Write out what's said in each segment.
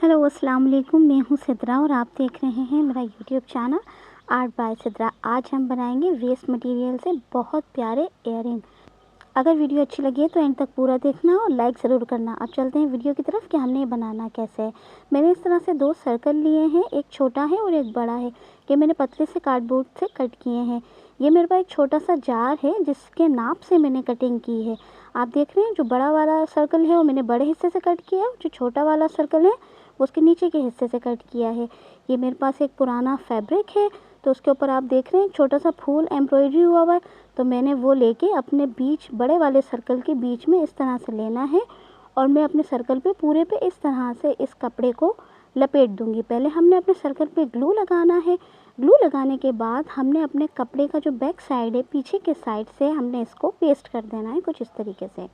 Hello अस्सलाम वालेकुम। मैं हूँ सिद्रा और आप देख रहे हैं मेरा YouTube channel art bye Sidra. आज हम बनाएंगे वेस्ट मटेरियल से बहुत प्यारे इयररिंग। अगर वीडियो अच्छी लगी है तो एंड तक पूरा देखना और लाइक ज़रूर करना। अब चलते हैं वीडियो की तरफ कि हमने ये बनाना कैसे है। मैंने इस तरह से दो सर्कल लिए हैं, एक छोटा है और एक बड़ा है। ये मैंने पतले से कार्डबोर्ड से कट किए हैं। ये मेरे पास एक छोटा सा जार है जिसके नाप से मैंने कटिंग की है। आप देख रहे हैं जो बड़ा वाला सर्कल है वो मैंने बड़े हिस्से से कट किया है, जो छोटा वाला सर्कल है उसके नीचे के हिस्से से कट किया है। ये मेरे पास एक पुराना फैब्रिक है तो उसके ऊपर आप देख रहे हैं छोटा सा फूल एम्ब्रॉयडरी हुआ हुआ है, तो मैंने वो लेके अपने बीच बड़े वाले सर्कल के बीच में इस तरह से लेना है और मैं अपने सर्कल पे पूरे पे इस तरह से इस कपड़े को लपेट दूंगी। पहले हमने अपने सर्कल पे ग्लू लगाना है। ग्लू लगाने के बाद हमने अपने कपड़े का जो बैक साइड है पीछे के साइड से हमने इसको पेस्ट कर देना है कुछ इस तरीके से।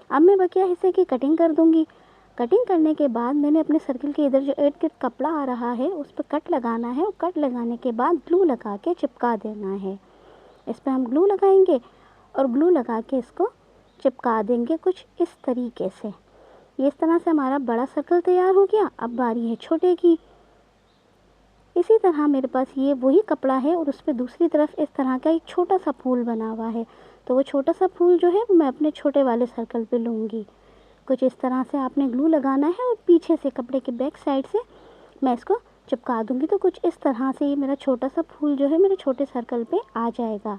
अब मैं बकिया हिस्से की कटिंग कर दूंगी। कटिंग करने के बाद मैंने अपने सर्कल के इधर जो इर्द गिर्द कपड़ा आ रहा है उस पर कट लगाना है और कट लगाने के बाद ग्लू लगा के चिपका देना है। इस पर हम ग्लू लगाएंगे और ग्लू लगा के इसको चिपका देंगे कुछ इस तरीके से। ये इस तरह से हमारा बड़ा सर्कल तैयार हो गया। अब बारी है छोटे की। इसी तरह मेरे पास ये वही कपड़ा है और उस पर दूसरी तरफ इस तरह का एक छोटा सा फूल बना हुआ है, तो वो छोटा सा फूल जो है वो मैं अपने छोटे वाले सर्कल पे लूँगी। कुछ इस तरह से आपने ग्लू लगाना है और पीछे से कपड़े के बैक साइड से मैं इसको चिपका दूँगी, तो कुछ इस तरह से ये मेरा छोटा सा फूल जो है मेरे छोटे सर्कल पे आ जाएगा।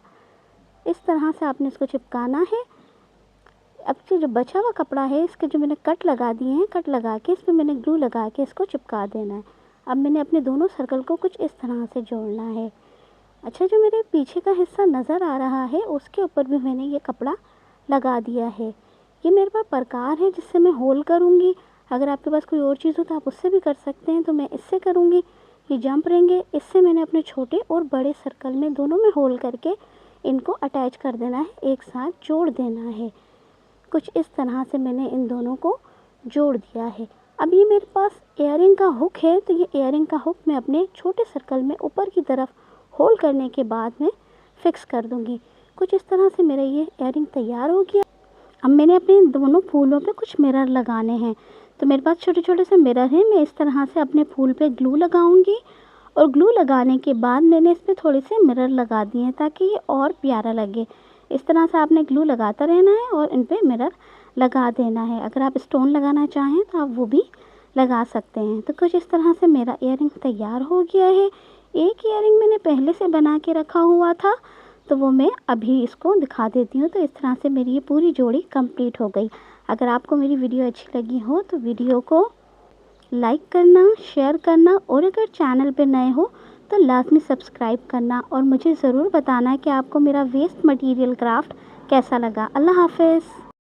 इस तरह से आपने इसको चिपकाना है। अब जो बचा हुआ कपड़ा है इसके जो मैंने कट लगा दिए हैं, कट लगा के इस पर मैंने ग्लू लगा के इसको चिपका देना है। अब मैंने अपने दोनों सर्कल को कुछ इस तरह से जोड़ना है। अच्छा, जो मेरे पीछे का हिस्सा नज़र आ रहा है उसके ऊपर भी मैंने ये कपड़ा लगा दिया है। ये मेरे पास प्रकार है जिससे मैं होल करूँगी। अगर आपके पास कोई और चीज़ हो तो आप उससे भी कर सकते हैं, तो मैं इससे करूँगी। ये जंप रहेंगे, इससे मैंने अपने छोटे और बड़े सर्कल में दोनों में होल करके इनको अटैच कर देना है, एक साथ जोड़ देना है। कुछ इस तरह से मैंने इन दोनों को जोड़ दिया है। अब ये मेरे पास इयररिंग का हुक है, तो ये इयररिंग का हुक मैं अपने छोटे सर्कल में ऊपर की तरफ होल करने के बाद में फिक्स कर दूँगी। कुछ इस तरह से मेरा ये इयररिंग तैयार हो गया। अब मैंने अपने दोनों फूलों पे कुछ मिरर लगाने हैं, तो मेरे पास छोटे छोटे से मिरर हैं। मैं इस तरह से अपने फूल पे ग्लू लगाऊंगी और ग्लू लगाने के बाद मैंने इस पर थोड़े से मिरर लगा दिए हैं ताकि ये और प्यारा लगे। इस तरह से आपने ग्लू लगाता रहना है और इन पर मिरर लगा देना है। अगर आप स्टोन लगाना चाहें तो आप वो भी लगा सकते हैं। तो कुछ इस तरह से मेरा इयररिंग तैयार हो गया है। एक इयररिंग मैंने पहले से बना के रखा हुआ था, तो वो मैं अभी इसको दिखा देती हूँ। तो इस तरह से मेरी ये पूरी जोड़ी कंप्लीट हो गई। अगर आपको मेरी वीडियो अच्छी लगी हो तो वीडियो को लाइक करना, शेयर करना और अगर चैनल पे नए हो तो लाजमी सब्सक्राइब करना और मुझे ज़रूर बताना कि आपको मेरा वेस्ट मटेरियल क्राफ्ट कैसा लगा। अल्लाह हाफ़िज़।